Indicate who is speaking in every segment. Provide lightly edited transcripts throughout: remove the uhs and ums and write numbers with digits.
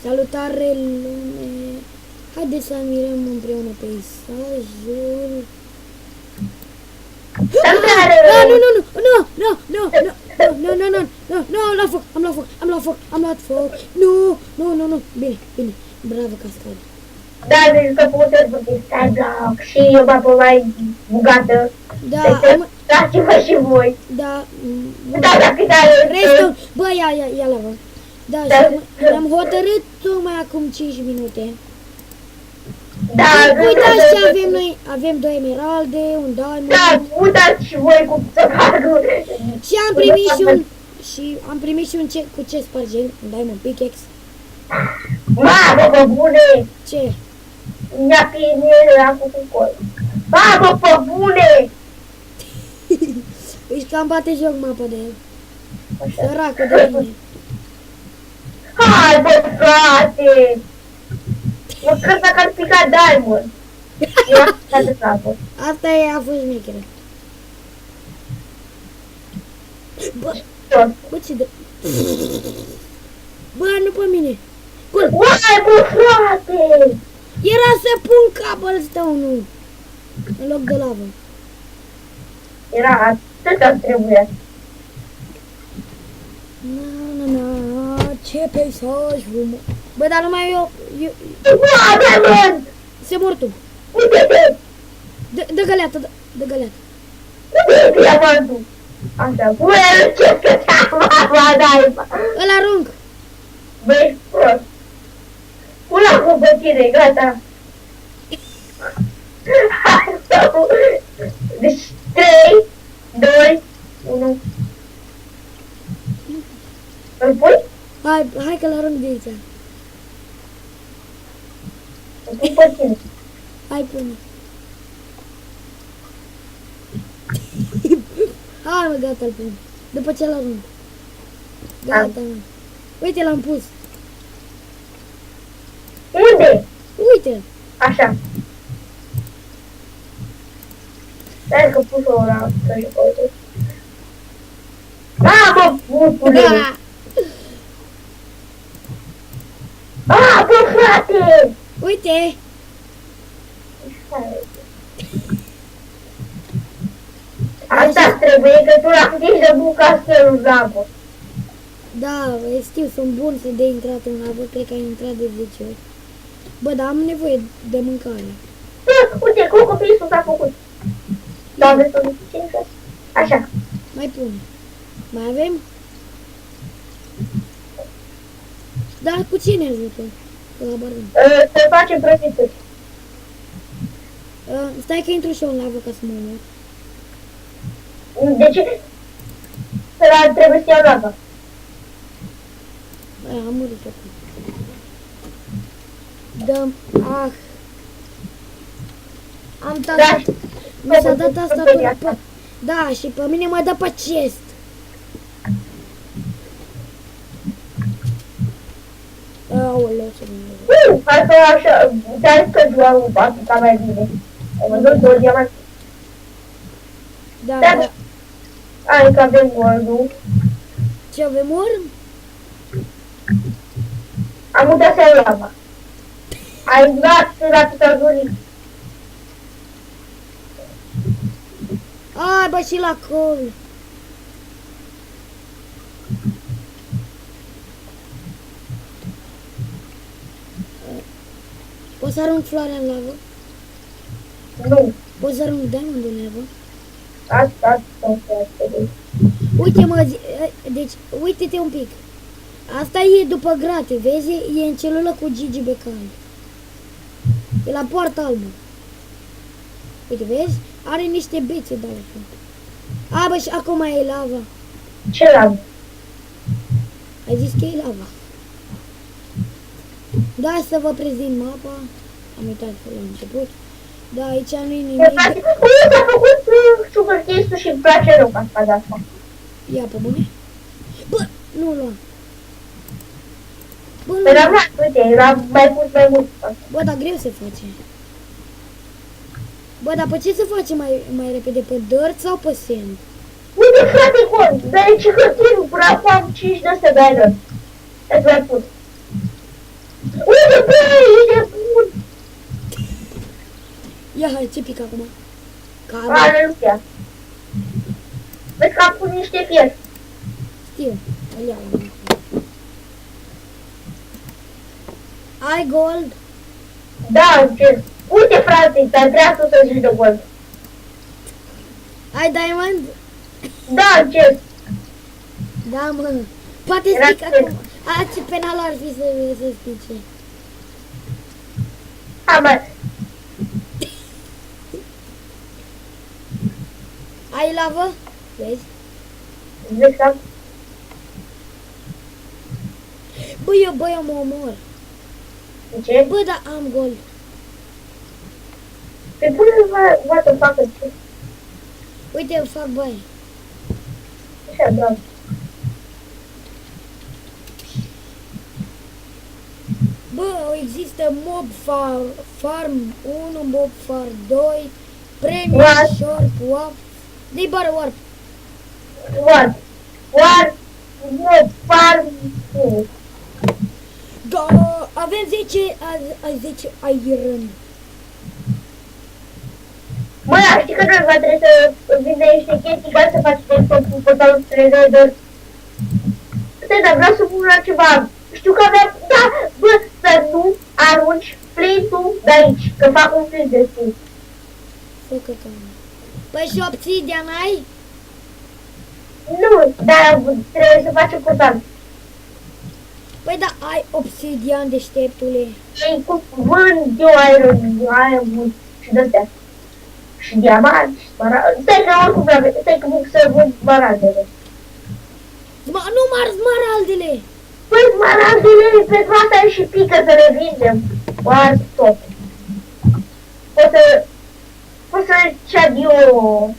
Speaker 1: Salutare lume! Haideți să admirăm împreună peisajul.
Speaker 2: Salutare!
Speaker 1: Nu, nu, nu, nu, nu, nu, nu, nu, nu, nu, nu, nu, am luat foc, am luat foc, am luat foc, am luat foc. Nu, nu, nu, nu, bine, bine, bravo cascadă.
Speaker 2: Da, deci că puteți pe Skyblock și o mapă mai bugată.
Speaker 1: Da,
Speaker 2: Dați-vă și voi.
Speaker 1: da,
Speaker 2: Da, dacă tare.
Speaker 1: restul, bă, ia la vă. Da, și am hotărât tocmai acum 5 minute.
Speaker 2: Da,
Speaker 1: Uitați ce avem noi, avem 2 emeralde, un diamond.
Speaker 2: Da, uitați și voi cum să facă.
Speaker 1: Și am primit și un ce, cu ce spargem, un diamond pickaxe.
Speaker 2: Mamă, bă, bune!
Speaker 1: Ce?
Speaker 2: Mi-a pieniere acum cu col. Mamă, bă, bune!
Speaker 1: Își cam bate joc mapa de el. Săracul de mine.
Speaker 2: Hai, bă, frate! Mă cred că ar pica diamond. Era așa de frate.
Speaker 1: Asta e, a fost șmecheră. Bă, ce de... Bă, nu pe mine. Bă,
Speaker 2: Uai, bă, frate!
Speaker 1: era să pun cobblestone-ul în loc de lavă.
Speaker 2: Era atâta trebuia.
Speaker 1: Na, ce peisaj frumos. Bă, dar numai eu...
Speaker 2: Uai, diamond!
Speaker 1: Se mor tu.
Speaker 2: Uite-te!
Speaker 1: Dă găleată, dă găleată.
Speaker 2: Unde e diamondul? Așa, uite, ce că ți-a dai, bă!
Speaker 1: Îl arunc.
Speaker 2: Bă, ești prost. Pula cu bătire, gata. Deci, 3, 2, 1. Îl pui?
Speaker 1: Hai că-l arunc de aici.
Speaker 2: Îl pui pe tine.
Speaker 1: Hai, pune. Hai, mă, gata, îl pun. După ce l-arunc. Gata, mă. Uite, l-am pus.
Speaker 2: Unde?
Speaker 1: Uite.
Speaker 2: Așa. Stai că pus-o la săricotul. Bă, putule!
Speaker 1: Da.
Speaker 2: Bă, frate!
Speaker 1: Uite.
Speaker 2: Asta trebuie, că tu la tine de buca să-l zapă.
Speaker 1: Da, știu, sunt bun să de intrat în lavă. Cred că ai intrat de 10 ori. Bă, dar am nevoie de mâncare.
Speaker 2: Uite, cocopisul s-a făcut. Doamne, să nu știu. Așa.
Speaker 1: Mai pune. Mai avem? Dar cu cine ajută? La barbun.
Speaker 2: Să facem prăjituri.
Speaker 1: Stai că intru și eu în lavă ca să mă omor.
Speaker 2: De ce? Trebuie să iau lava.
Speaker 1: Am murit acum. Dăm... Ah. Am dat...
Speaker 2: Da.
Speaker 1: Mi s-a dat asta pe... Da, și pe mine mă dă pe chest. Aoleu, să nu...
Speaker 2: Hai că așa, ți-am că juam atâta mai bine. Am văzut 2 diamanți.
Speaker 1: Da,
Speaker 2: Da.
Speaker 1: da.
Speaker 2: Hai că avem goldul.
Speaker 1: Ce avem orm?
Speaker 2: Am uitat să iau lava. Ai dat la atâta zuri.
Speaker 1: Ai, bă, și la col. Poți să arunc floarea în lavă?
Speaker 2: Nu.
Speaker 1: Poți să arunc diamond în lavă?
Speaker 2: Asta.
Speaker 1: Uite, mă, deci, uite-te un pic. Asta e după grate, vezi? E în celulă cu Gigi Becan. E la poarta albă. Uite, vezi? Are niște bețe de altfel. A, bă, și acum e lava.
Speaker 2: Ce lava?
Speaker 1: Ai zis că e lava. Da, să vă prezint mapa. Am uitat la început. Da, aici nu e nimic.
Speaker 2: Uite, s-a făcut sugar case-ul și îmi place rău cascada asta.
Speaker 1: Ia, pe bune. Bă, nu lua. Bă,
Speaker 2: Păi l-am luat, uite, l-am mai pus mai mult.
Speaker 1: bă, dar greu se face. Bă, dar pe ce se face mai repede? Pe dirt sau pe sand?
Speaker 2: Uite, frate, gol, dar e ce hârtie, nu până acum am 5 de astea de iron. Îți mai pus. Uite, bă, ești bun!
Speaker 1: Ia, hai, ce pic acum? Calm.
Speaker 2: Aleluia! Vezi că am pus niște fier.
Speaker 1: Știu, îl iau. Ai gold?
Speaker 2: Da, ce? Uite, frate, dar trebuie să zici de gold.
Speaker 1: Ai diamond?
Speaker 2: Da, ce?
Speaker 1: Da, mă. Poate
Speaker 2: Era
Speaker 1: spic
Speaker 2: ce?
Speaker 1: acum. A, ce penal ar fi să spice.
Speaker 2: Ha, mă.
Speaker 1: Ai lavă? Vezi?
Speaker 2: Zic că
Speaker 1: Bă, eu mă omor.
Speaker 2: de ce?
Speaker 1: Bă, da, am gold.
Speaker 2: Pe pune what the fuck ce?
Speaker 1: Uite, eu fac baie.
Speaker 2: Așa, da.
Speaker 1: Bă, există mob farm 1, mob farm 2, premium,
Speaker 2: What?
Speaker 1: short, warp. Dă-i bară warp.
Speaker 2: What? What? Nu, farm.
Speaker 1: Da, avem 10 iron.
Speaker 2: Mă, știi că noi va trebui să vinde niște chestii ca să faci cu portalul trader. Dar vreau să pun la ceva. Știu că aveam, da, bă, să nu arunci flint-ul de aici, că fac un flint de sus.
Speaker 1: Fă-că cam. Păi și obsidian ai?
Speaker 2: Nu, dar trebuie să faci un portal.
Speaker 1: Păi da, ai obsidian, deșteptule.
Speaker 2: Ei, cum vând eu iron și de-astea. Și diamanți, smaragde. Stai că oricum vreau, stai că mă să vând smaragdele.
Speaker 1: Nu mă ars smaraldele.
Speaker 2: Păi smaragdele, pentru asta e și pică să le vindem. Oar tot. Pot să cead eu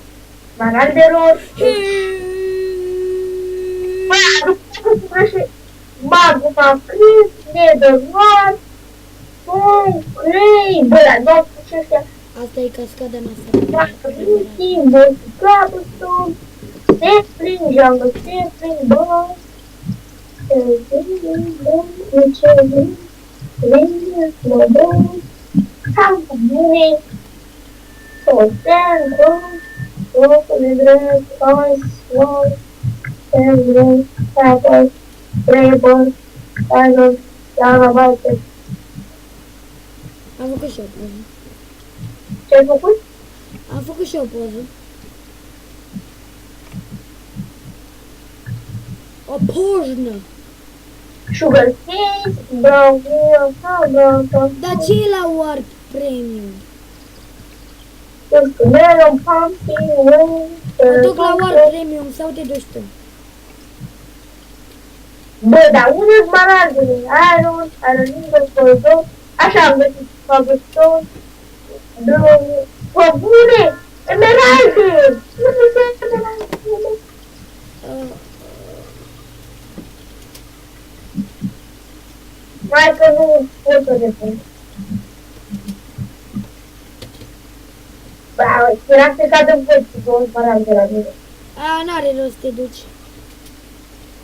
Speaker 2: smaragdelor. Păi, după cum spunește, magma, cris, netherwart, clay, bă, dar nu și ăștia.
Speaker 1: Asta e cascada noastră.
Speaker 2: Simbol, cobblestone, sapling, jungle sapling, bone,
Speaker 1: Am făcut și o poză.
Speaker 2: Ce-ai făcut?
Speaker 1: Am făcut și o poză. O poznă.
Speaker 2: Sugar cane, brown meal, brown
Speaker 1: Dar ce e la Warp Premium?
Speaker 2: melon, pumpkin, wing,
Speaker 1: Mă duc la Warp Premium sau te duci tu?
Speaker 2: Bă, dar unde smaragdele? Iron, cordon, așa am găsit cobblestone, bă, bune, emeralde! Unde sunt emeraldele? Mai că nu pot să le pun. Bă, era să cadă văd cu două smaragde la mine.
Speaker 1: N-are rost să te duci.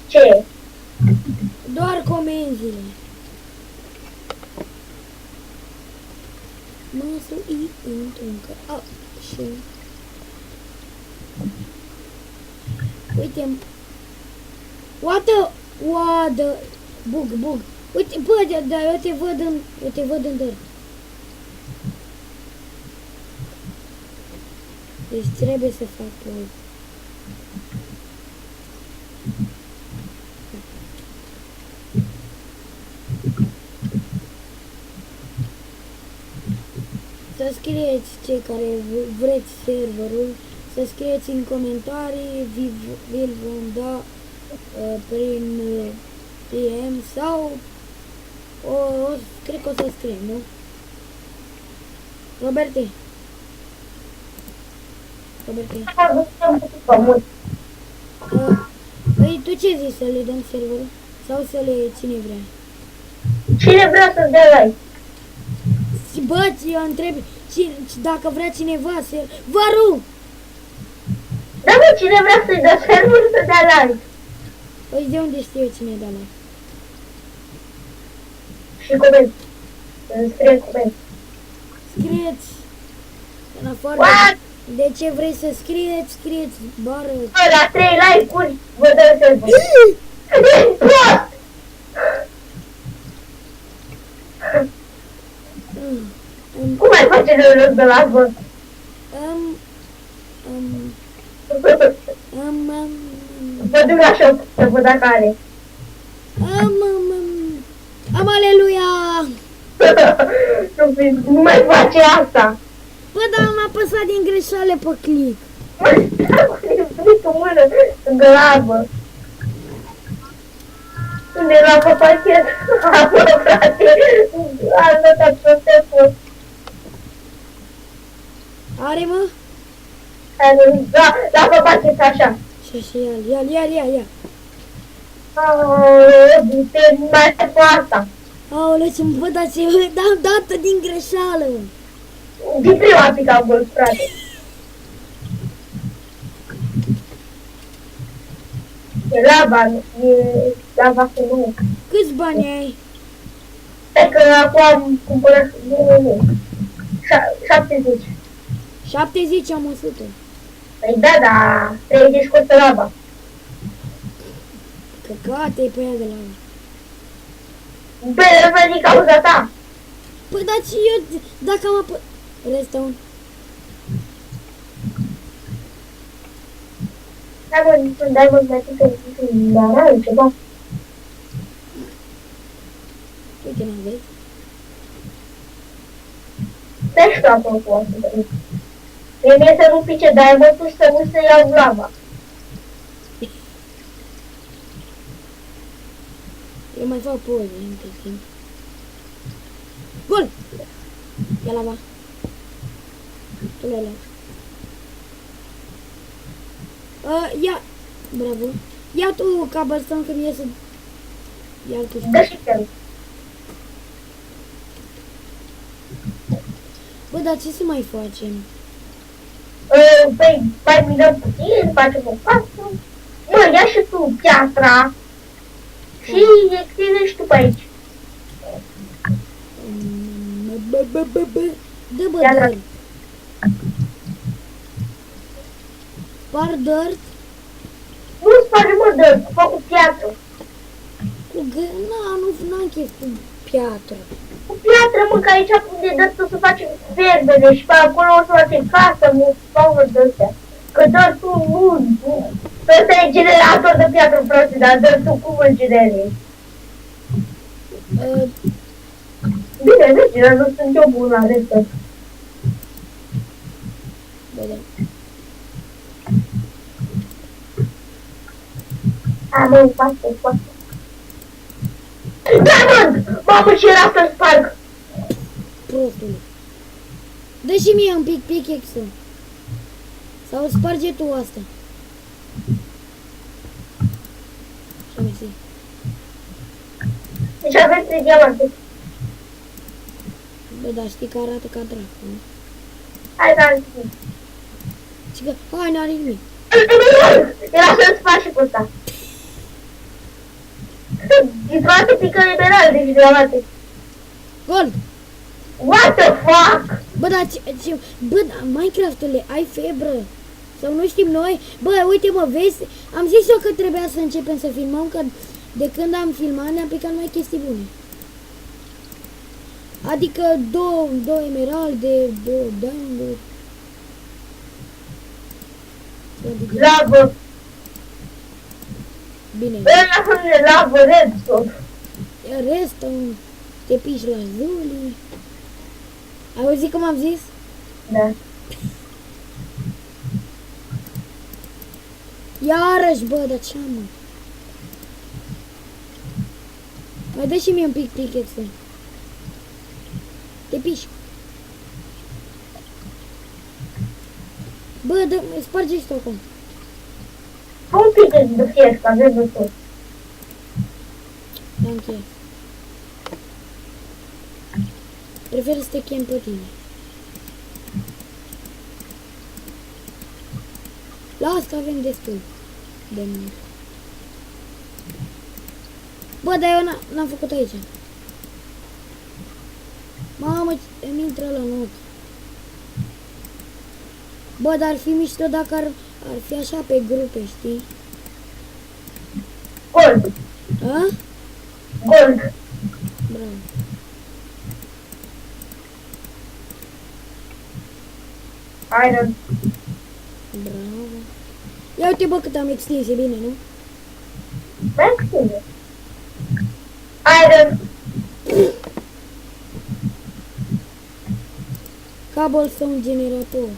Speaker 2: Ce?
Speaker 1: Doar comenzile. Măsul i întuncă. Și... Uite. What the... Bug. Uite, bă, dar eu te văd în dăr. Deci trebuie să fac poză. Să scrieți cei care vreți serverul, să scrieți în comentarii, vi-l vom da prin PM sau cred că o să scriem, nu? Roberti. Păi tu ce zici, să le dăm serverul? Sau să le cine vrea?
Speaker 2: Cine vrea să-ți dea like?
Speaker 1: Bă, eu întreb dacă vrea cineva serverul!
Speaker 2: Da, bă, cine vrea să-i dea serverul să dea like?
Speaker 1: Păi de unde știu eu cine da like?
Speaker 2: Și coment. Îmi scrie coment.
Speaker 1: Scrieți în afară
Speaker 2: What?
Speaker 1: de ce vrei să scrieți, scrieți bară.
Speaker 2: Bă, la 3 like-uri vă dă server. Ești prost! Cum ai face de râs de la vă? Vă duc la shop să văd dacă are.
Speaker 1: Am aleluia!
Speaker 2: Nu mai face asta.
Speaker 1: Bă, dar am apăsat din greșeală pe click.
Speaker 2: Mă, cu în mână, în grabă. Unde era pe pachet? Apă, frate. Am notat protectul.
Speaker 1: Are, mă?
Speaker 2: Da, pe pachet, așa.
Speaker 1: Și ia.
Speaker 2: Du-te, nu mai pe asta.
Speaker 1: Aoleu, ce-mi văd, dar ce am dat din greșeală.
Speaker 2: Din prima pic am gol, frate. E lava cu nu.
Speaker 1: Câți bani ai?
Speaker 2: Stai că acum am cumpărat, nu. 70.
Speaker 1: 70, am 100.
Speaker 2: Păi da, 30 costă lava.
Speaker 1: Căcate-i pe ea de la...
Speaker 2: Bă, rămâne din cauza ta.
Speaker 1: Păi, dar și eu, dacă am apă... Restă-un.
Speaker 2: Dai mă, mai ceva.
Speaker 1: Uite, n-am vezi?
Speaker 2: Stai și tu acolo cu asta. Mie să nu pice diamond-ul și să nu se iau lava.
Speaker 1: Eu mai fac poze între timp. Gol! Ia lava. Tu le-ai luat. Ia, bravo. Ia tu cobblestone că mie să... Ia tu.
Speaker 2: Dă și el.
Speaker 1: Bă, dar ce să mai facem?
Speaker 2: Păi, mai minăm puțin, facem o pasă. Mă, ia și tu piatra. Și extinde și tu pe aici.
Speaker 1: Dă, bă,
Speaker 2: Piatra.
Speaker 1: dirt. Spar dirt
Speaker 2: Nu sparge, mă, dă, fă cu piatră.
Speaker 1: cu n-am chef cu piatră.
Speaker 2: Cu piatră, mă, că aici unde dă tu să facem verbele și pe acolo o să facem casă, mă, spawnă de astea. Că doar tu nu. Ăsta e generator de piatră, frate, dar doar tu cum îl generezi? Bine, merge, dar nu sunt eu bun la restul.
Speaker 1: Bă, da.
Speaker 2: Mă, poate. Diamond! Mamă, ce era să-l sparg?
Speaker 1: Prostule. Dă și mie un pic pickaxe-ul. Sau sparge tu asta. Și mersi.
Speaker 2: Deci avem 3 diamante.
Speaker 1: Bă, dar știi că arată ca dracu, nu?
Speaker 2: Hai, da,
Speaker 1: Și că, hai, n-are nimic.
Speaker 2: era să-l sparg și pe ăsta. Diamante pică liberal, deci diamante.
Speaker 1: Gol!
Speaker 2: What the fuck?
Speaker 1: Bă, dar bă, Minecraft-ule, ai febră? Sau nu știm noi? Bă, uite mă, vezi? Am zis eu că trebuia să începem să filmăm, că de când am filmat ne-am picat numai chestii bune. Adică două emeralde, două diamond-uri.
Speaker 2: Lavă.
Speaker 1: Bine.
Speaker 2: Lavă, redstone.
Speaker 1: Iar restul, te piși la zuli. Ai auzit cum am zis?
Speaker 2: Da.
Speaker 1: Iarăși, bă, dar ce am, mă? Mai dă și mie un pic pickaxe. Te piși. Bă, sparge-și tu acum.
Speaker 2: Fă un pic de fier, că avem de tot.
Speaker 1: Da, încheie. Prefer să te chem pe tine. Las că avem destul de mult. Bă, dar eu n-am făcut aici. Mamă, îmi intră la not. Bă, dar ar fi mișto dacă ar fi așa pe grupe, știi?
Speaker 2: Gold.
Speaker 1: A?
Speaker 2: Gold.
Speaker 1: Bravo.
Speaker 2: Iron.
Speaker 1: Bravo. Ia uite, bă, cât am extins, e bine, nu?
Speaker 2: Mai extinde. Iron.
Speaker 1: Cobblestone generator.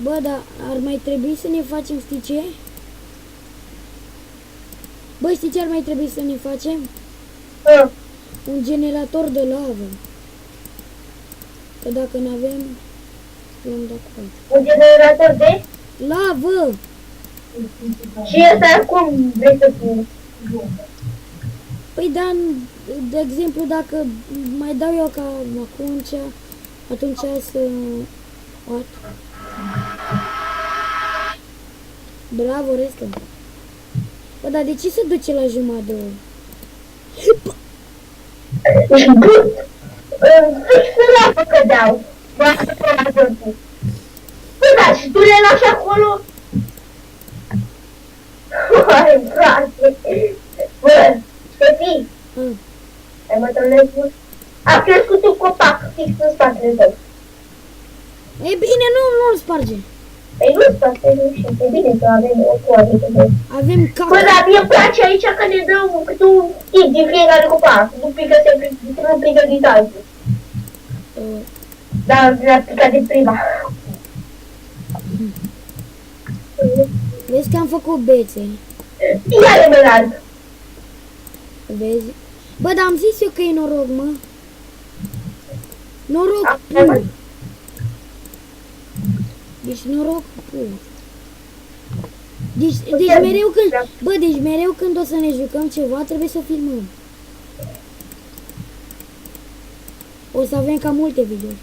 Speaker 1: Bă, dar ar mai trebui să ne facem, știi ce? Bă, știi ce ar mai trebui să ne facem? Un generator de lavă. Că dacă n-avem, luăm de acolo.
Speaker 2: Un generator de?
Speaker 1: Lavă!
Speaker 2: Și ăsta cum vrei să pun?
Speaker 1: Păi, da, de exemplu, dacă mai dau eu ca atunci să... What? Bravo, restul. Bă, dar de ce se duce la jumătate de oră?
Speaker 2: Și but. Fix în apă cădeau. Bă, da, și tu le lași acolo? Hai, frate. Bă, Ștefi, ai bătrânesc mult? A crescut un copac fix în spatele tău.
Speaker 1: E bine, nu-l sparge.
Speaker 2: Păi nu spatele, și e bine că avem o coadă de tău.
Speaker 1: Avem cap.
Speaker 2: Bă, dar mie îmi place aici că ne dă câte un tip din fiecare copac. Nu pică nu pică din altul. Dar ne-a picat de prima.
Speaker 1: Vezi că am făcut bețe.
Speaker 2: Iar emerald.
Speaker 1: Vezi? Bă, dar am zis eu că e noroc, mă. Noroc
Speaker 2: Da,
Speaker 1: pur. Deci noroc pur. Deci mereu când... Bă, deci mereu când o să ne jucăm ceva, trebuie să filmăm. O să avem cam multe videouri.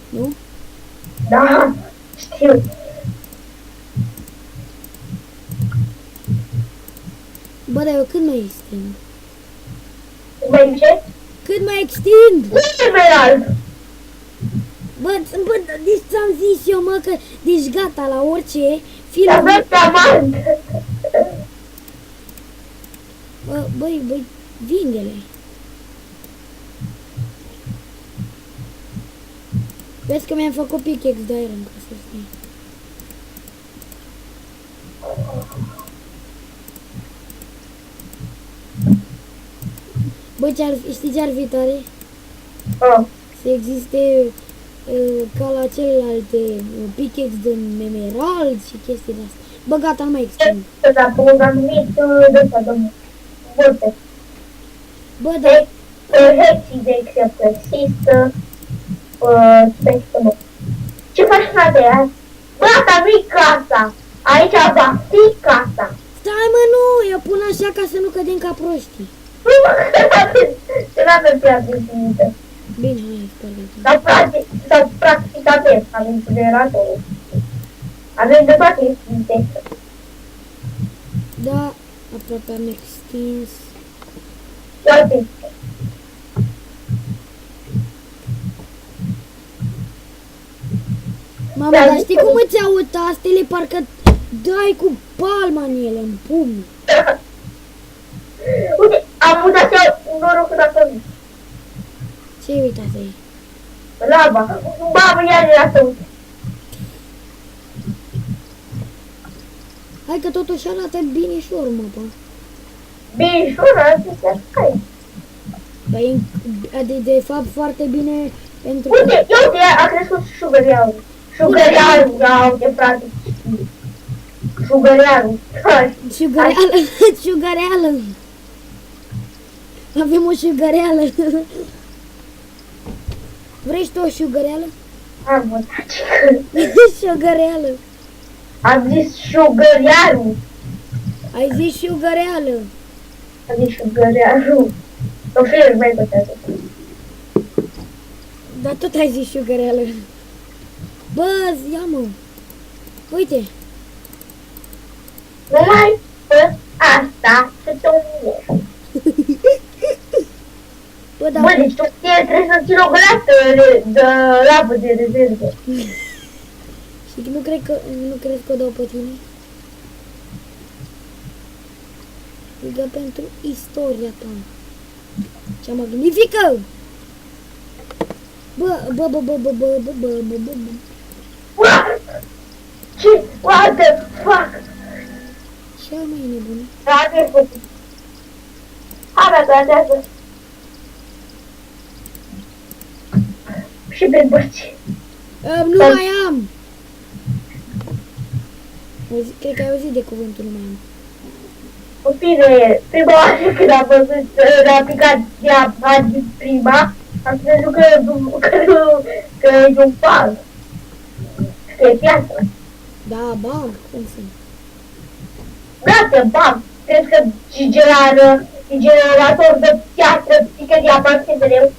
Speaker 1: Nu?
Speaker 2: Da, știu.
Speaker 1: Bă, dar eu cât mai extind?
Speaker 2: Mai ce?
Speaker 1: Cât mai extind?
Speaker 2: Emerald.
Speaker 1: Bă, deci ți-am zis eu, mă, că deci gata, la orice film...
Speaker 2: Avem diamant.
Speaker 1: Băi, vinde-le. Vezi că mi-am făcut pickaxe de iron, ca să știi. Bă, știi ce ar fi tare? Să existe ca la celelalte pickaxe de emerald și chestiile astea. Bă, gata, nu mai extind.
Speaker 2: Să un anumit de ăsta, domnul. Multe.
Speaker 1: Bă, dar...
Speaker 2: Hexii, de exemplu, există. Ce faci, frate? Bă, asta nu-i casa. Aici va fi casa.
Speaker 1: Stai, mă, nu! Eu pun așa ca să nu cădem ca proștii.
Speaker 2: Nu mă, că n-avem prea infinită.
Speaker 1: Bine, hai,
Speaker 2: Sau practic avem generatorul. Avem de toate infinite.
Speaker 1: Da, aproape am extins.
Speaker 2: Toate.
Speaker 1: Mamă, dar știi cum îți aud astele? Parcă dai cu palma în ele, în pumni.
Speaker 2: Uite, am mutat eu norocul dacă nu.
Speaker 1: Ce uitați aici?
Speaker 2: Lava. Mamă, iar era să uite.
Speaker 1: Hai că totuși arată binișor, mă, bă.
Speaker 2: Binișor, asta e.
Speaker 1: Dar e de fapt foarte bine pentru...
Speaker 2: Uite, uite, a crescut șugăriarul. Șugăriarul, ia uite, frate. Șugăriarul.
Speaker 1: Șugăreală, șugăreală. Avem o șugăreală. Vrei și tu o șugăreală?
Speaker 2: Am văzut.
Speaker 1: Șugăreală.
Speaker 2: Am zis șugăriarul.
Speaker 1: Ai zis șugăreală.
Speaker 2: Am zis șugăriarul. O fie mai bătează.
Speaker 1: Dar tot ai zis șugăreală. Bă, ia mă. Uite.
Speaker 2: Numai pe asta să te unești. deci tu trebuie să ții o găleată de lapă de rezervă.
Speaker 1: Și nu cred că o dau pe tine? Strigă pentru istoria ta. Cea magnifică! Bă.
Speaker 2: Ce? What the fuck?
Speaker 1: Ce mai e nebun?
Speaker 2: Da, te-ai făcut. Hai, gradează. Și pe bărci.
Speaker 1: Nu mai am! Cred că ai auzit de cuvântul nu mai am.
Speaker 2: În fine, prima oară când am văzut aplicația Magic Prima, am crezut că e un bug. Că e piatră.
Speaker 1: Da, bag, cum sunt?
Speaker 2: Da, te bug. Cred că generator de piatră pică diamante mereu.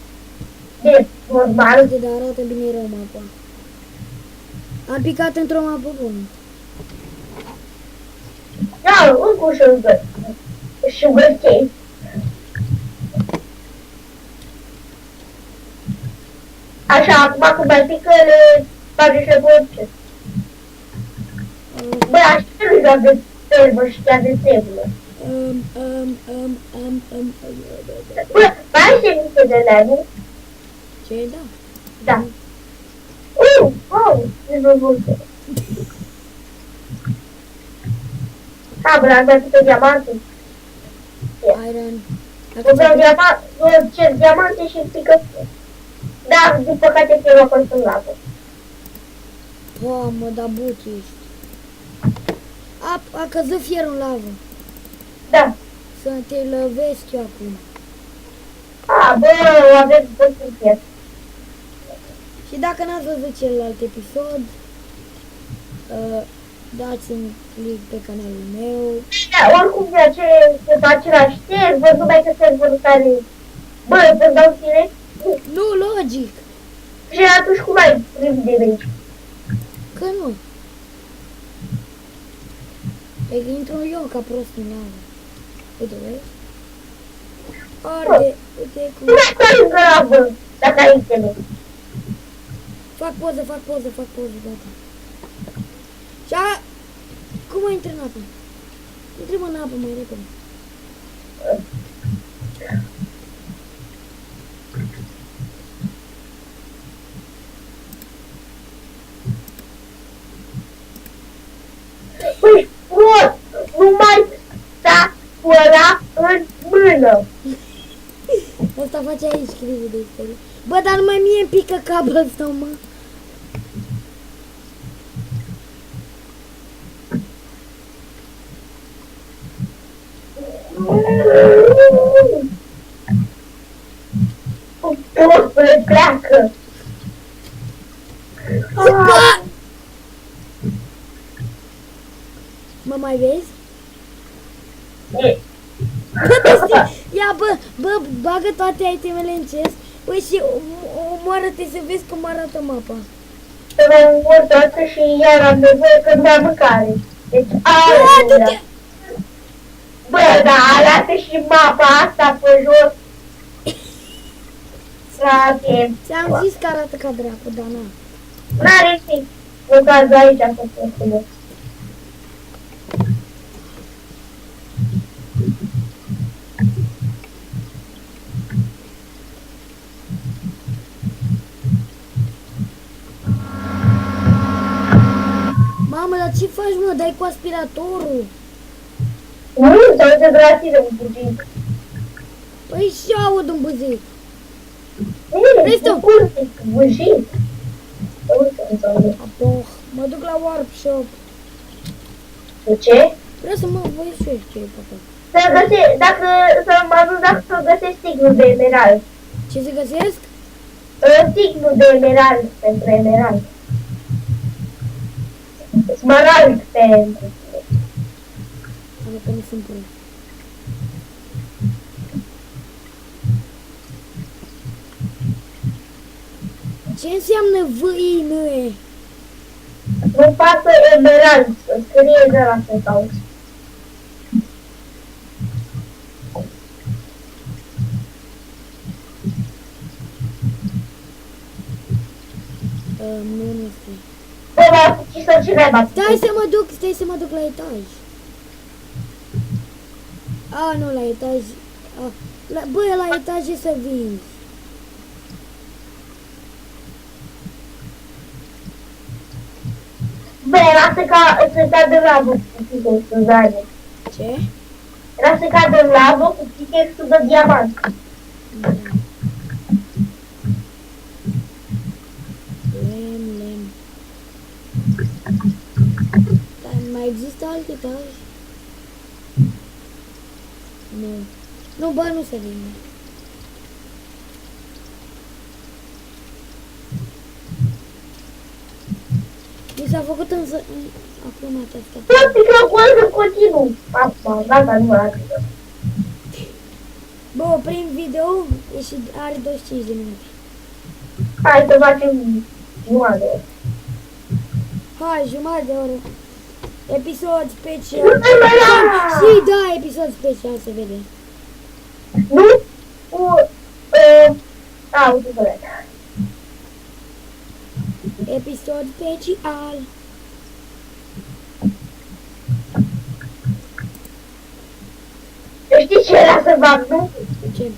Speaker 2: De normal.
Speaker 1: Uite, dar arată bine rău mapa. Am picat într-o mapă bună.
Speaker 2: Da, încă un sugar cane. Așa, acum când mai pică, le bagi și pe orice. Băi, așa nu joc de servă și chiar de servă. Bă, mai ai semințe de level?
Speaker 1: Ce da?
Speaker 2: Da. Wow, dezvoltă. Da, bă, am dat câte diamante.
Speaker 1: Iron.
Speaker 2: Eu vreau diamante și picături. Da, din păcate te rog în lavă.
Speaker 1: Mamă, da but ești. A căzut fierul în lavă.
Speaker 2: Da.
Speaker 1: Să te lovesc eu acum.
Speaker 2: Bă, avem puțin fier.
Speaker 1: Și dacă n-ați văzut celălalt episod, dați-mi click pe canalul meu.
Speaker 2: Da, oricum de aceea se face același server, numai că serverul care... Bă, să-mi dau tine?
Speaker 1: Nu, logic.
Speaker 2: Și atunci cum ai primit de aici?
Speaker 1: Că nu. E că intru eu ca prost în lavă. Uite, vezi? Arde, uite cum...
Speaker 2: Nu mai stai în grabă, dacă ai iteme.
Speaker 1: Fac poză, gata. Și a... Cum mai intră în apă? Intră în apă mai repede.
Speaker 2: Păi, nu mai sta cu ăla în mână.
Speaker 1: Asta face aici criză de istorie. Bă, dar numai mie îmi pică capul ăsta, mă.
Speaker 2: Prostule, pleacă.
Speaker 1: Bă! Mă mai vezi? Ia, bă, bagă toate itemele în chest. Păi și omoară-te să vezi cum arată mapa.
Speaker 2: Să mai omor toată și iar am nevoie când am mâncare. Deci, aia. Bă, da, arată și mapa asta pe jos. Frate.
Speaker 1: Ți-am zis că arată ca dracu, dar na.
Speaker 2: N-are nimic. Nu cazul aici a fost frumos.
Speaker 1: Mamă, dar ce faci, mă? Dai cu aspiratorul?
Speaker 2: Nu, se aude de la tine un bugic.
Speaker 1: Păi și aud un buzic.
Speaker 2: Vrei tu? Bujic.
Speaker 1: Apoh, mă duc la Warp Shop.
Speaker 2: De ce?
Speaker 1: Vreau să mă voi și eu ce e pe acolo.
Speaker 2: Să mă duc dacă găsești signul de emerald.
Speaker 1: Ce se găsesc?
Speaker 2: Signul de emerald pentru emerald. Smarald pentru...
Speaker 1: Adică nu sunt prost. Ce înseamnă V-I-N-E?
Speaker 2: Nu pasă emerald, să scrie de la să cauți.
Speaker 1: Nu știu.
Speaker 2: Bă, m-a ucis-o cineva.
Speaker 1: Stai să mă duc la etaj. A, nu, la etaj. Bă, la etaj e să vinzi.
Speaker 2: Bă, lasă ca să cadă lavă cu pickaxe-ul, Dani.
Speaker 1: Ce?
Speaker 2: Lasă cadă lavă cu pickaxe-ul de diamant.
Speaker 1: Da. Lemn. Dar mai există alt etaj? Nu. Nu, bă, nu se vinde. Mi s-a făcut acum aceasta.
Speaker 2: Tot microfonul continuu. Asta, gata, nu mai are.
Speaker 1: Bă, prin video e și are 25 de minute.
Speaker 2: Hai să facem jumătate de oră.
Speaker 1: Hai, jumătate de oră. Episod special.
Speaker 2: Nu te mai la!
Speaker 1: Și da, episod special, se vede.
Speaker 2: Nu? Uite să vede.
Speaker 1: Episod special.
Speaker 2: Știi ce era să fac, nu?
Speaker 1: Ce?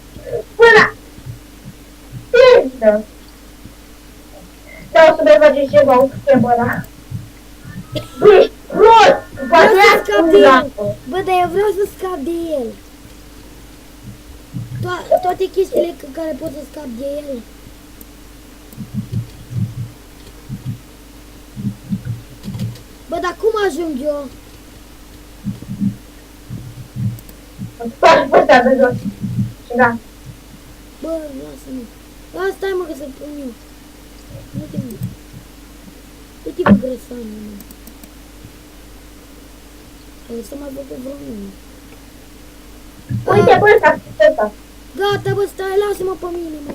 Speaker 2: Până! Pildă! Da, o să mai facem ceva cu schemul ăla. Bă, ești prost!
Speaker 1: Vreau să
Speaker 2: Poate
Speaker 1: scap
Speaker 2: ia
Speaker 1: de el.
Speaker 2: lapă.
Speaker 1: Bă, dar eu vreau să scap de el. Toate chestiile care pot să scap de el. Bă, dar cum ajung eu?
Speaker 2: Faci pe ăsta de jos. Și da.
Speaker 1: Bă, lasă-mă. Da, stai mă că să pun eu. Uite-mă. Uite-mă grăsană, mă. Să mai făcut vreo unul.
Speaker 2: Uite, bă, pe ăsta.
Speaker 1: Gata, bă, stai, lasă-mă pe mine, mă.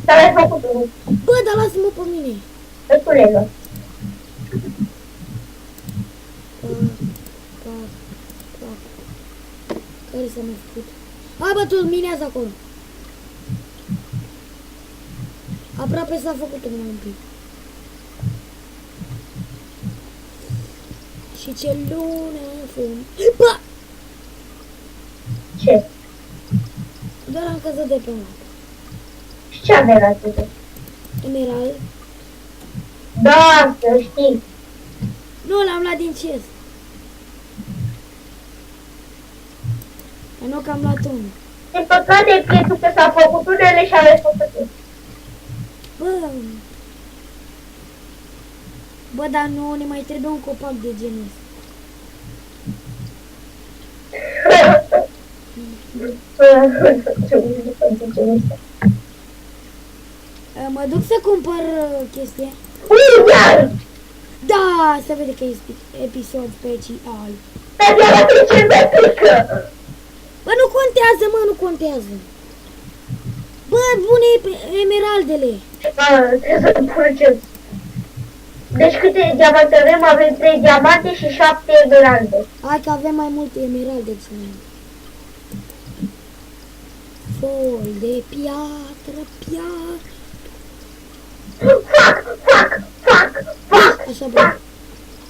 Speaker 2: S-a mai făcut unul.
Speaker 1: Bă, dar lasă-mă pe mine.
Speaker 2: Răspuneți-o.
Speaker 1: Care s-a mai făcut? Hai, bă, tu minează acolo. Aproape s-a făcut numai un pic. Și ce lună fum. Bă!
Speaker 2: Ce?
Speaker 1: Doar am căzut de pe mapă.
Speaker 2: Și ce avea la tine?
Speaker 1: Emerald.
Speaker 2: Da, să știi.
Speaker 1: Nu, l-am luat din chest. Dar nu că am luat unul.
Speaker 2: Din păcate, pentru că s-a făcut unele și ales făcut eu.
Speaker 1: Bă! Bă, dar nu, ne mai trebuie un copac de genul ăsta. Mă duc să cumpăr chestia.
Speaker 2: Iar!
Speaker 1: Da, se vede că e episod special.
Speaker 2: Dar de-aia ce me pică!
Speaker 1: Bă, nu contează, mă, nu contează. Bă, bune emeraldele.
Speaker 2: Trebuie să pun ce. Deci câte diamante avem? Avem 3 diamante și 7 emeralde.
Speaker 1: Hai că avem mai multe emeralde ce noi. Fol de piatră, piatră.
Speaker 2: Fac!
Speaker 1: Așa, bă.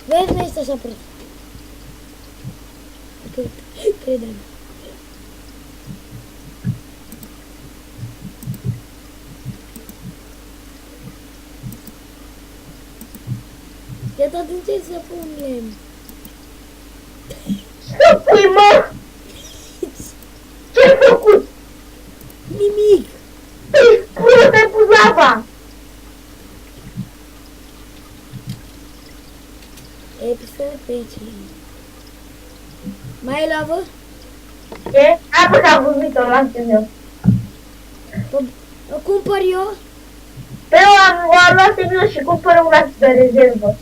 Speaker 1: Vezi, nu este așa prost. Crede-mă. De tot încerc să pun lemn.
Speaker 2: Să pui, mă! Ce-ai făcut?
Speaker 1: Nimic.
Speaker 2: Ești prost, ai pus lava!
Speaker 1: Episod special. Mai e lavă?
Speaker 2: Ce? Apă că am văzut-o, lasă-mi eu.
Speaker 1: O cumpăr eu?
Speaker 2: Pe eu am luat eu și cumpără una de rezervă.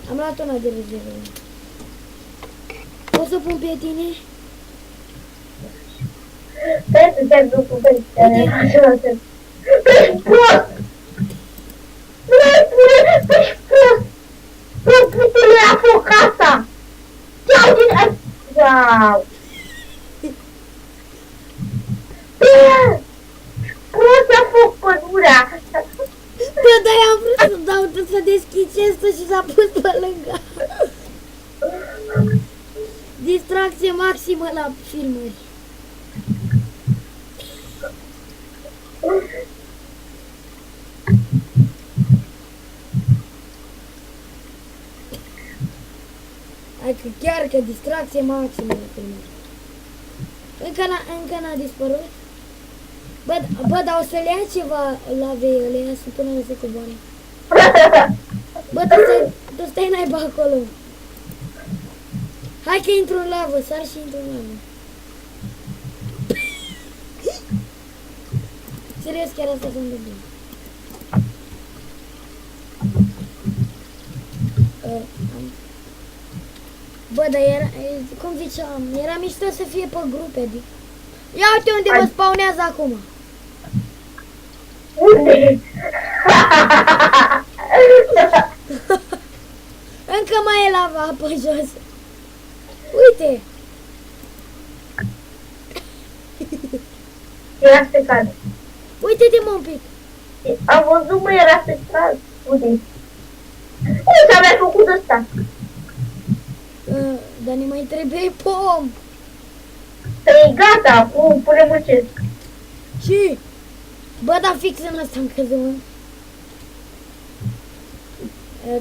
Speaker 1: Am luat una de rezervă. O să pun pe tine?
Speaker 2: Stai să te duc cu părintele. Ești prost! Nu mai spune, ești prost! Putule a fost casa! Iau din... Wow! Prost a fost pădurea!
Speaker 1: s-a pus pe lângă. Distracție maximă la filmări. Adică chiar că distracție maximă la filmări. Încă n-a dispărut? Bă, dar o să le ia ceva la veiele, ia să până să coboare. Bă, tu stai naiba acolo. Hai că intru în lavă, sar și intru în lavă. Serios, chiar asta se întâmplă. Bă, dar era, cum ziceam, era mișto să fie pe grupe, adică. Ia uite unde mă spawnează acum.
Speaker 2: Unde?
Speaker 1: Încă mai e lava apă jos. Uite.
Speaker 2: Era stecat.
Speaker 1: Uite-te mă un pic.
Speaker 2: Am văzut, mă, era stecat. Unde? Cum s-a mai făcut ăsta?
Speaker 1: Dar ne mai trebuie pom.
Speaker 2: E gata, acum punem în ce?
Speaker 1: Și? Bă, dar fix în ăsta am căzut, mă.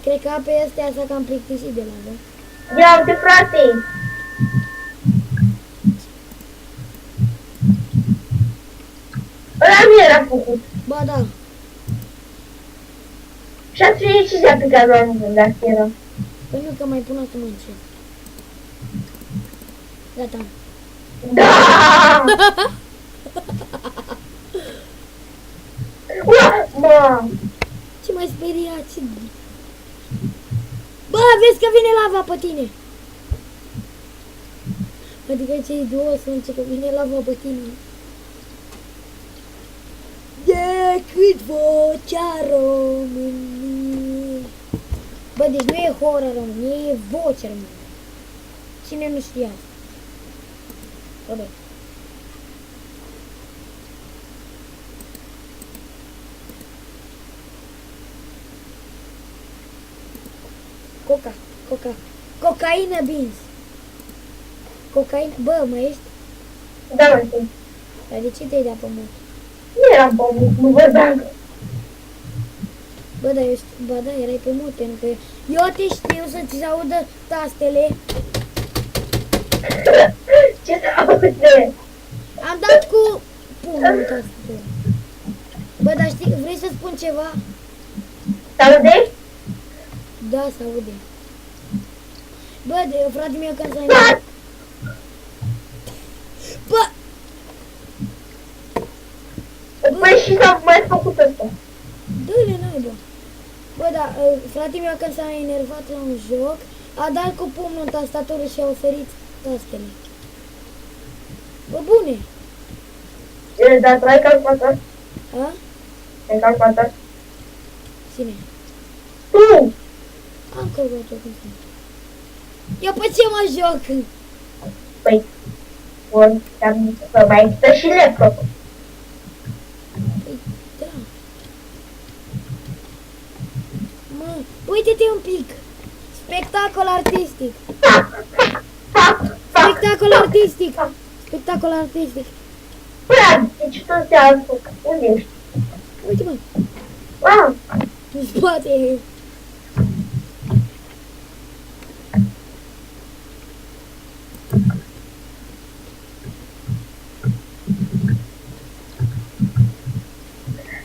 Speaker 1: Cred că pe astea s-a cam plictisit de lavă.
Speaker 2: Ia uite, frate! Ăla nu era făcut.
Speaker 1: Ba da.
Speaker 2: Și atunci ce s-a picat la un dacă era?
Speaker 1: Păi nu, că mai pun acum încet. Gata.
Speaker 2: Da! Ua, mă!
Speaker 1: Ce mai speriat, ce... Bă, vezi că vine lava pe tine. Adică cei două sunt ce că vine lava pe tine. Decât vocea României. Bă, deci nu e horror României, e vocea României. Cine nu știa asta? Robert. Cocaină bins. Cocaină, bă, mai ești?
Speaker 2: Da, mă, știu.
Speaker 1: Dar de ce te-ai dat pământ?
Speaker 2: Nu eram pământ, nu vorbeam.
Speaker 1: Bă, dar eu știu, ba da, erai pe mut, pentru că eu te știu să-ți audă tastele.
Speaker 2: Ce s-aude?
Speaker 1: Am dat cu pumnul în tastele. Bă, dar știi, vrei să spun ceva?
Speaker 2: S-aude?
Speaker 1: Da, se aude. Bă, frate meu, când s-a
Speaker 2: Da!
Speaker 1: Bă!
Speaker 2: Păi și s-a mai făcut ăsta.
Speaker 1: Dă-le naiba. Bă, da, frate meu, când s-a enervat la un joc, a dat cu pumnul în tastatură și a oferit tastele. Bă, bune!
Speaker 2: Dar tu ai calculator?
Speaker 1: A?
Speaker 2: Ai calculator?
Speaker 1: Cine?
Speaker 2: Tu!
Speaker 1: Am calculator cum să. Eu pe ce mă joc?
Speaker 2: Păi, bun, am să mai există și laptop.
Speaker 1: Păi, da. Mă, uite-te un pic. Spectacol artistic. Spectacol artistic. Spectacol artistic.
Speaker 2: Brad, deci tu te-ai făcut. Unde ești?
Speaker 1: Uite, mă.
Speaker 2: Ah,
Speaker 1: În spate.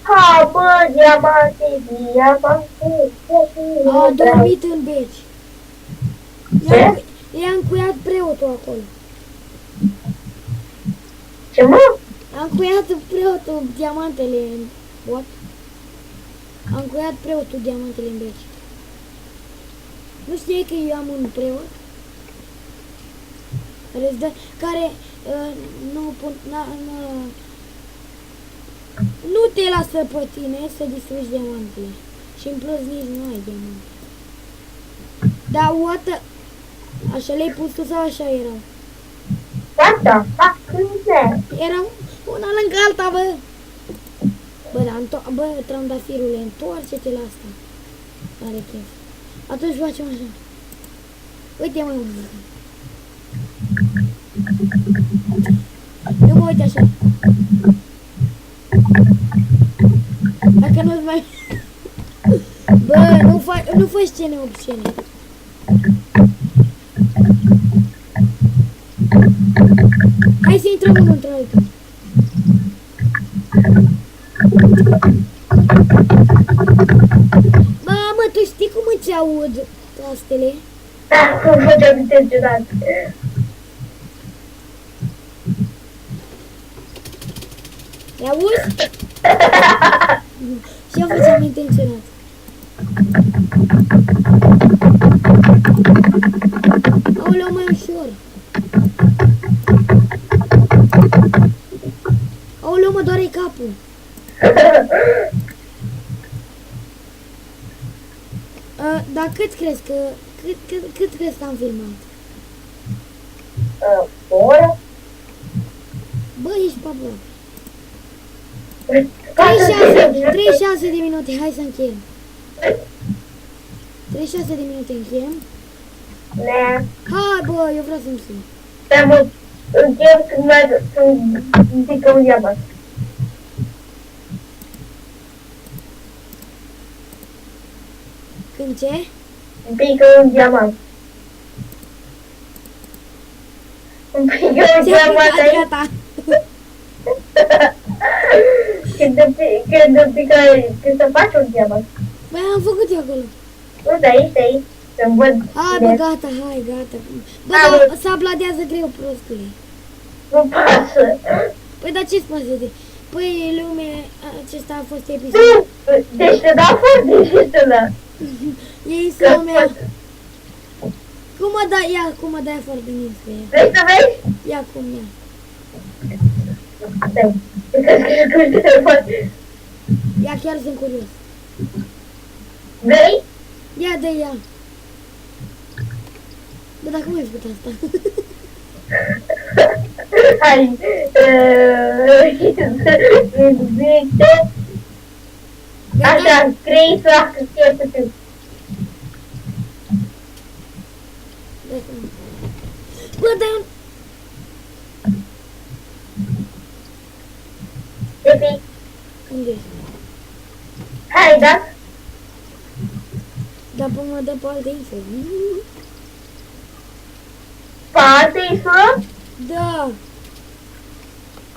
Speaker 2: ha, bă, diamante, diamante.
Speaker 1: A dormit în beci. I-a încuiat preotul acolo.
Speaker 2: Ce, mă?
Speaker 1: A încuiat preotul diamantele în... What? A încuiat preotul diamantele în beci. Nu știi că eu am un preot? Care nu te lasă pe tine să distrugi diamantele. Și în plus nici nu ai diamante. Dar what? Așa le-ai pus tu sau așa erau?
Speaker 2: Gata, fac cânte.
Speaker 1: Erau una lângă alta, bă. Bă, dar bă, trandafirule, întoarce-te la asta. Are chef. Atunci facem așa. Uite mă. Nu mă uite așa. Dacă nu-ți mai... Bă, nu fă scene obscene. Hai să intrăm unul într altul. Mamă, tu știi cum îți aud tastele?
Speaker 2: Da, cum făceam intenționat.
Speaker 1: Le auzi? Și eu făceam intenționat. Aoleu, mai ușor. Aoleu, mă doare capul. Dar cât crezi că... Cât crezi că am filmat?
Speaker 2: O oră?
Speaker 1: Bă, ești pe aproape. 36 de minute, hai să încheiem. 36 de minute încheiem.
Speaker 2: Ne.
Speaker 1: Hai bă, eu vreau să încheiem.
Speaker 2: Dar mă încheiem când mai... Când pică un diamant.
Speaker 1: Când ce?
Speaker 2: Îmi pică un diamant. Îmi pică un diamant aici.
Speaker 1: Gata.
Speaker 2: Când să faci un diamant.
Speaker 1: Băi, am făcut eu acolo.
Speaker 2: Nu, de aici, să-mi văd.
Speaker 1: Hai bă,
Speaker 2: bine.
Speaker 1: gata, hai, gata. Bă,
Speaker 2: Da,
Speaker 1: dar
Speaker 2: bă.
Speaker 1: se apladează greu, prostule.
Speaker 2: Nu pasă.
Speaker 1: Păi, dar ce-ți pasă de... Păi, lume, acesta a fost episod.
Speaker 2: Nu, deci te dau foarte dificilă.
Speaker 1: Ei să mea. Cum mă dai? Ia, cum mă dai foarte nins pe ea.
Speaker 2: Vrei să vezi?
Speaker 1: Ia cum, ia.
Speaker 2: Stai, că telefon.
Speaker 1: Ia, chiar sunt curios.
Speaker 2: Vrei?
Speaker 1: Ia, dă ia. Bă, dar cum ai făcut asta?
Speaker 2: Hai. Zice. Așa, scrii să facă ce putem.
Speaker 1: Bă, dar...
Speaker 2: Tepi.
Speaker 1: Unde ești?
Speaker 2: Hai, da?
Speaker 1: Dar până mă dă pe alte info.
Speaker 2: Parte-i să
Speaker 1: Da.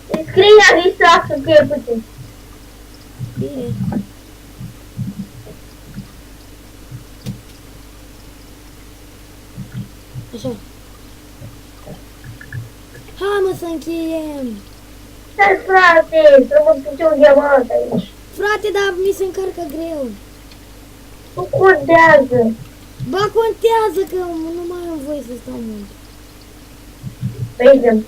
Speaker 2: scrii aici să facă ce putem.
Speaker 1: Bine. Așa. Hai mă să încheiem.
Speaker 2: Stai, frate, să mă duce un diamant aici.
Speaker 1: Frate, dar mi se încarcă greu.
Speaker 2: Nu contează.
Speaker 1: Ba, contează că nu mai am voie să stau mult.
Speaker 2: Vezi,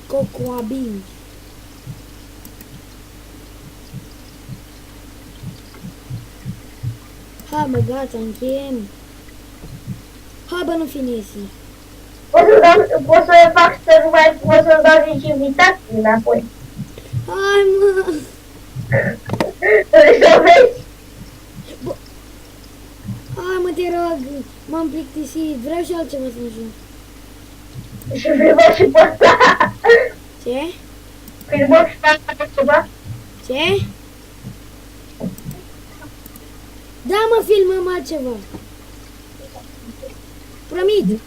Speaker 1: Cocoabin. Hai mă, gata, încheiem. Hai bă, nu fi Nesi.
Speaker 2: pot să fac să nu mai pot să dau nici invitații înapoi.
Speaker 1: Hai mă.
Speaker 2: Vrei să vezi?
Speaker 1: Hai mă, te rog, m-am plictisit. Vreau și altceva să mă joc.
Speaker 2: Și filmăm și pe ăsta.
Speaker 1: Ce?
Speaker 2: Filmăm și pe ăsta ceva?
Speaker 1: Ce? Da, mă, filmăm altceva. Promit.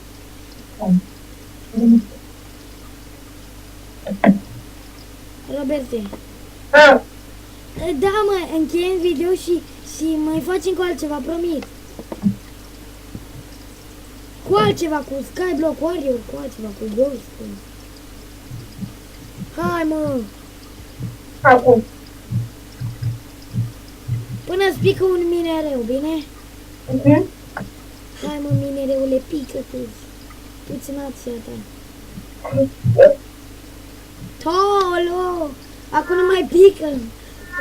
Speaker 1: Roberte.
Speaker 2: Ah,
Speaker 1: Da, mă, încheiem video și mai facem cu altceva, promit. Cu altceva, cu Skyblock Warrior, cu altceva, cu Ghost. Hai, mă.
Speaker 2: acum.
Speaker 1: Până-ți pică un minereu, bine?
Speaker 2: Mhm.
Speaker 1: Hai, mă, minereule, pică tu. Tu-ți nația ta. Tolo! Acum nu mai pică.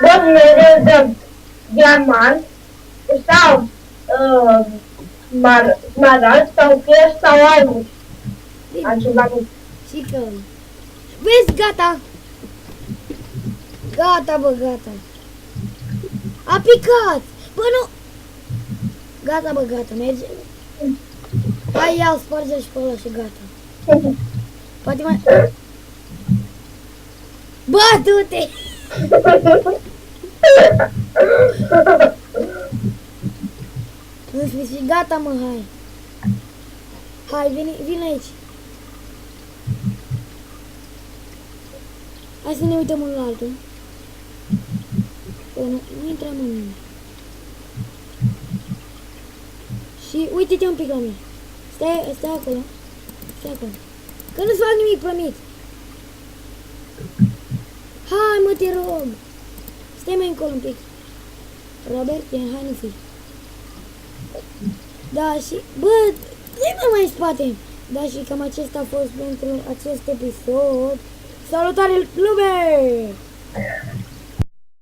Speaker 2: Bă, mereu dăm diamant sau smaragd sau fier sau alb.
Speaker 1: Bine,
Speaker 2: Altceva nu.
Speaker 1: și că... Vezi, gata! Gata, bă, gata. A picat! Bă, nu! Gata, bă, gata, merge. Hai, ia-l, sparge și pe ăla și gata. Poate mai... Bă, du-te! În sfârșit, gata, mă, hai. Hai, vine aici. Hai să ne uităm unul la altul. Bă, nu intrăm în mine. Și uite-te un pic la mine. Stai acolo. Stai acolo. Că nu-ți fac nimic, promit. Hai, mă, te rog. Stai mai încolo un pic. Robert, hai, nu fi. Da, și... Bă, dă-i mai în spate. Da, și cam acesta a fost pentru acest episod. Salutare, lume!